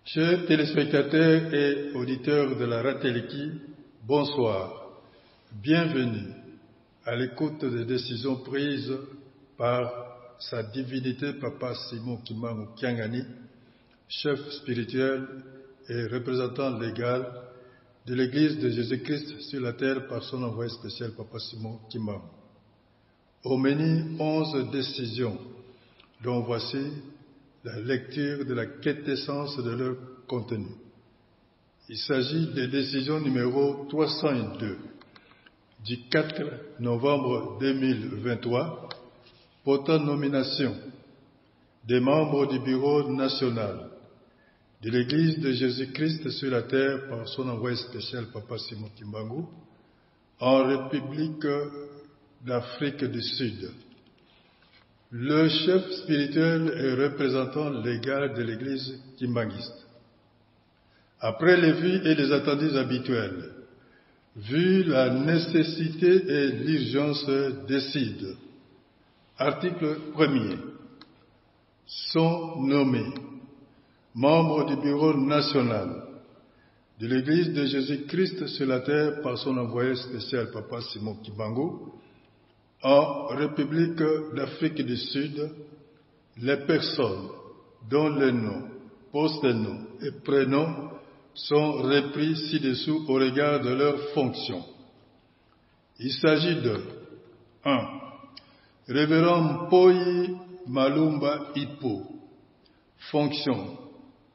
Chers téléspectateurs et auditeurs de la Rateleki, bonsoir. Bienvenue à l'écoute des décisions prises par sa divinité Papa Simon Kimbangu Kiangani, chef spirituel et représentant légal de l'Église de Jésus-Christ sur la terre par son envoyé spécial Papa Simon Kimbangu. Au menu 11 décisions, dont voici la lecture de la quintessence de leur contenu. Il s'agit des décisions numéro 302 du 4 novembre 2023 portant nomination des membres du bureau national de l'Église de Jésus-Christ sur la terre par son envoyé spécial Papa Simon Kimbangu en République d'Afrique du Sud. Le chef spirituel et représentant légal de l'Église kimbanguiste. Après les vues et les attendus habituels, vu la nécessité et l'urgence décide. Article 1er. Sont nommés membres du bureau national de l'Église de Jésus-Christ sur la terre par son envoyé spécial Papa Simon Kimbangu en République d'Afrique du Sud, les personnes dont les noms, post-noms et prénoms sont repris ci-dessous au regard de leurs fonctions. Il s'agit de 1. Révérend Poyi Malumba Hippo, fonction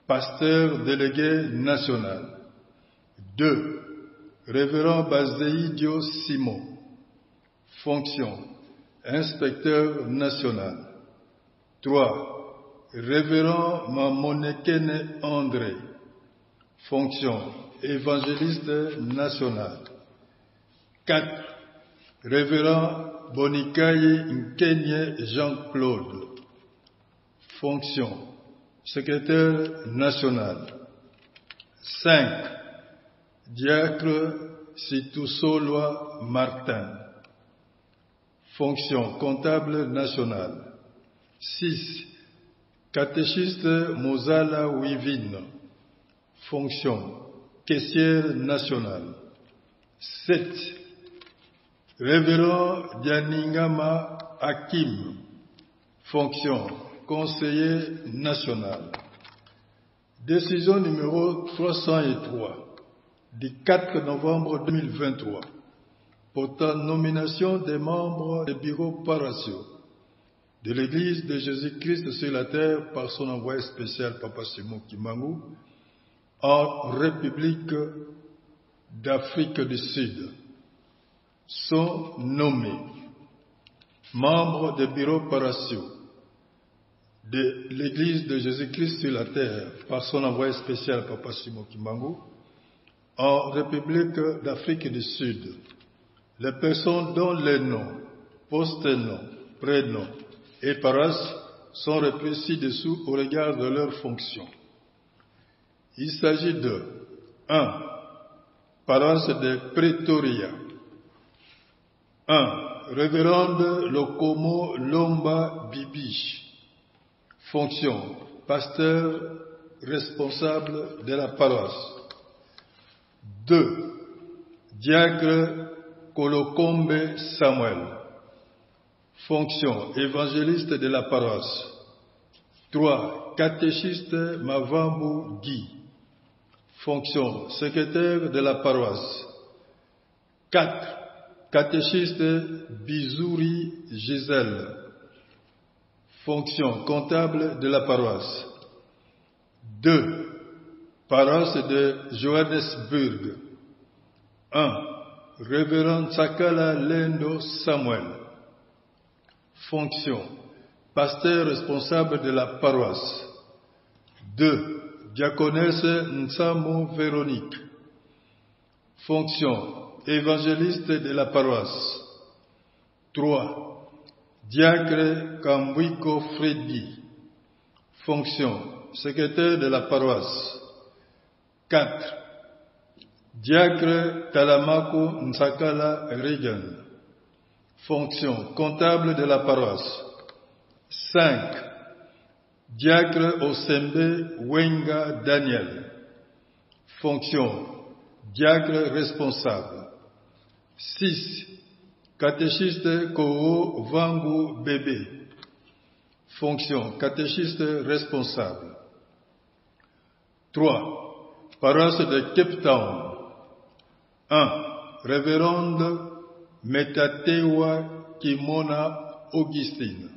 pasteur délégué national. 2. Révérend Bazeidio Simon, fonction inspecteur national. 3. Révérend Mamonekene André, fonction évangéliste national. 4. Révérend Bonikaye Nkenye Jean-Claude, fonction secrétaire national. 5. Diacre Situsolwa Martin, fonction comptable nationale. 6. Catéchiste Mozala Wivine, fonction caissière nationale. 7. Révérend Dianingama Hakim, fonction conseiller national. Décision numéro 303 du 4 novembre 2023 portant nomination des membres des bureaux paroissiaux de l'Église de Jésus-Christ sur la terre par son envoyé spécial Papa Simon Kimbangu en République d'Afrique du Sud sont nommés membres des bureaux paroissiaux de l'Église de Jésus-Christ sur la terre par son envoyé spécial Papa Simon Kimbangu en République d'Afrique du Sud. Les personnes dont les noms, post-noms, prénoms et paroisses sont repris ci-dessous au regard de leurs fonctions. Il s'agit de 1. Paroisse de Pretoria. 1. Révérende Lokomo Lomba Bibi, fonction pasteur responsable de la paroisse. 2. Diacre Kolokombe Samuel, fonction évangéliste de la paroisse. 3. Catéchiste Mavambu Guy, fonction secrétaire de la paroisse. 4. Catéchiste Bizouri Gisèle, fonction comptable de la paroisse. 2. Paroisse de Johannesburg. 1. Révérend Sakala Lendo Samuel, fonction pasteur responsable de la paroisse. 2. Diaconesse Nsamu Véronique, fonction évangéliste de la paroisse. 3. Diacre Kambwiko Freddy, fonction secrétaire de la paroisse. 4. Diacre Talamako Nsakala Regan, fonction comptable de la paroisse. 5. Diacre Osembe Wenga Daniel. Fonction diacre responsable. 6. Catéchiste Koo Vangu Bébé. Fonction catéchiste responsable. 3. Paroisse de Cape Town. 1. Révérende Metatewa Kimona Augustine.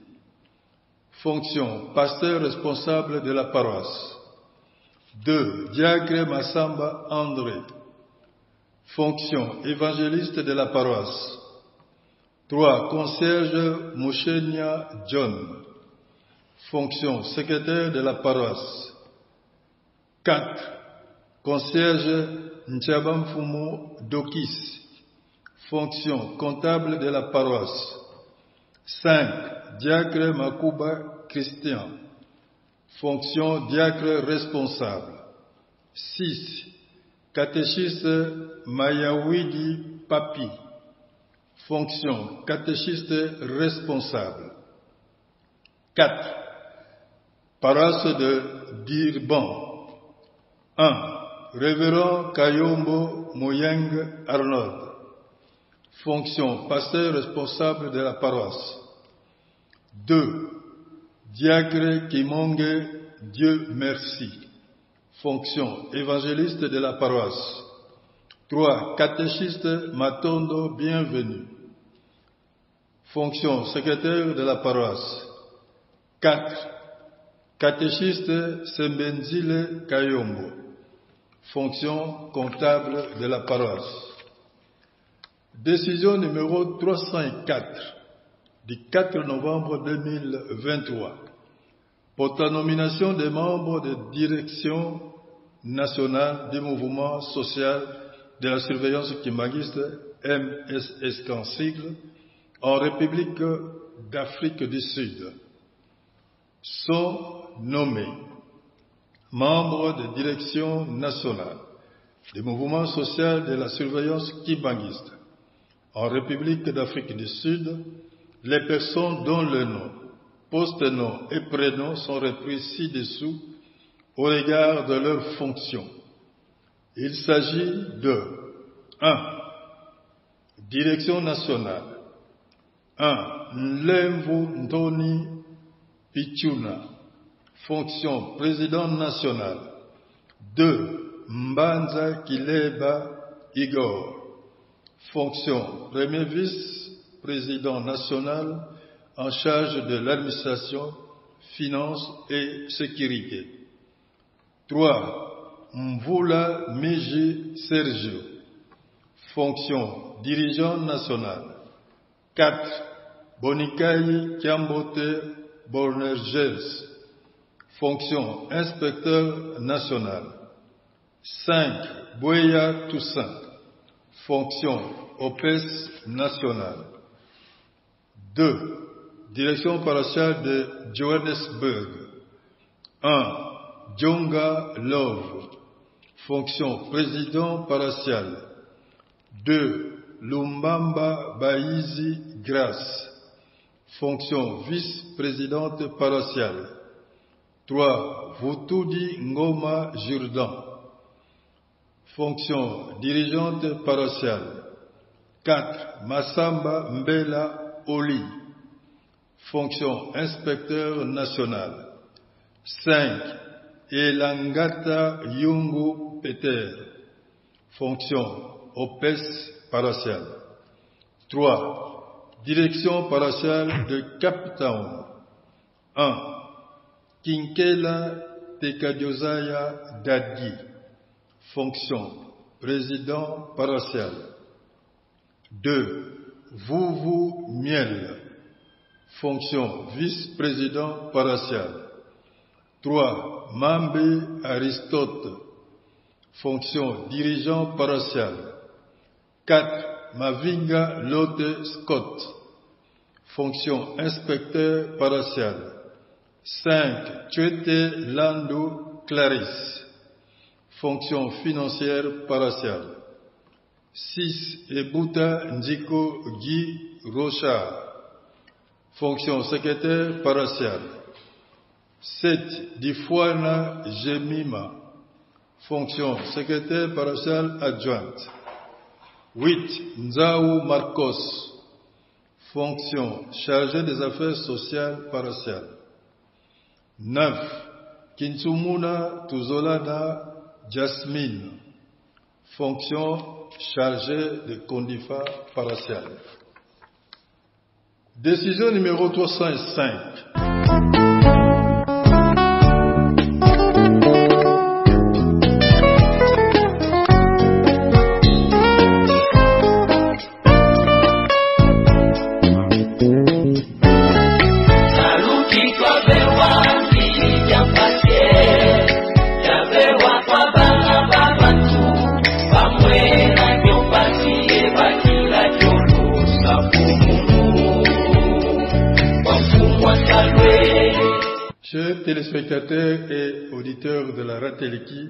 Fonction pasteur responsable de la paroisse. 2. Diacre Massamba André. Fonction évangéliste de la paroisse. 3. Concierge Mouchenia John. Fonction secrétaire de la paroisse. 4. Concierge Nchabamfumo Dokis. Fonction comptable de la paroisse. 5. Diacre Makuba Christian. Fonction diacre responsable. 6. Catéchiste Mayawidi Papi. Fonction catéchiste responsable. 4. Paroisse de Dirban. 1. Révérend Kayombo Moyeng Arnold. Fonction pasteur responsable de la paroisse. 2. Diacre Kimonge Dieu merci. Fonction évangéliste de la paroisse. 3. Catéchiste Matondo bienvenue. Fonction secrétaire de la paroisse. 4. Catéchiste Sembenzile Kayombo. Fonction comptable de la paroisse. Décision numéro 304 du 4 novembre 2023 pour la nomination des membres de direction nationale du mouvement social de la surveillance kimbanguiste MSS en sigle en République d'Afrique du Sud sont nommés membres de direction nationale du mouvement social de la surveillance kimbanguiste en République d'Afrique du Sud, les personnes dont le nom, post-nom et prénom sont repris ci-dessous au regard de leurs fonctions. Il s'agit de 1. Direction nationale. 1. Nlemvu Ntoni Pichuna. Fonction président national. 2. Mbanza Kileba Igor. Fonction premier vice-président national en charge de l'administration, finances et sécurité. 3. Mvula Miji Sergio. Fonction dirigeant national. 4. Bonikai Kiambote Bornergels. Fonction inspecteur national. 5. Boya Toussaint. Fonction OPES nationale. 2. Direction paroissiale de Johannesburg. 1. Djonga Love. Fonction président paroissial. 2. Lumbamba Baizi Grace. Fonction vice-présidente paroissiale. 3. Vutudi Ngoma Jourdan. Fonction dirigeante paroissiale. 4. Massamba Mbela Oli. Fonction inspecteur national. 5. Elangata Yungu Peter. Fonction OPES paroissiale. 3. Direction paroissiale de Cape Town. 1. Kinkela Tekadiosaya Dadi. Fonction président paroissial. 2. Vuvu Miel. Fonction vice-président paroissial. 3. Mambe Aristote. Fonction dirigeant paroissial. 4. Mavinga Lotte Scott. Fonction inspecteur paroissial. 5. Tuete Landu Clarisse. Fonction financière paroissiale. 6. Ebuta Ndiko Guy Rochard. Fonction secrétaire paroissiale. 7. Difouana Jemima, fonction secrétaire paroissiale adjointe. 8. Nzaou Marcos, fonction chargé des affaires sociales paroissiales. 9. Kinsumuna Tuzolana Jasmine, fonction chargée de Kondifa paroissiale. Décision numéro 305. Chers téléspectateurs et auditeurs de la Rateleki,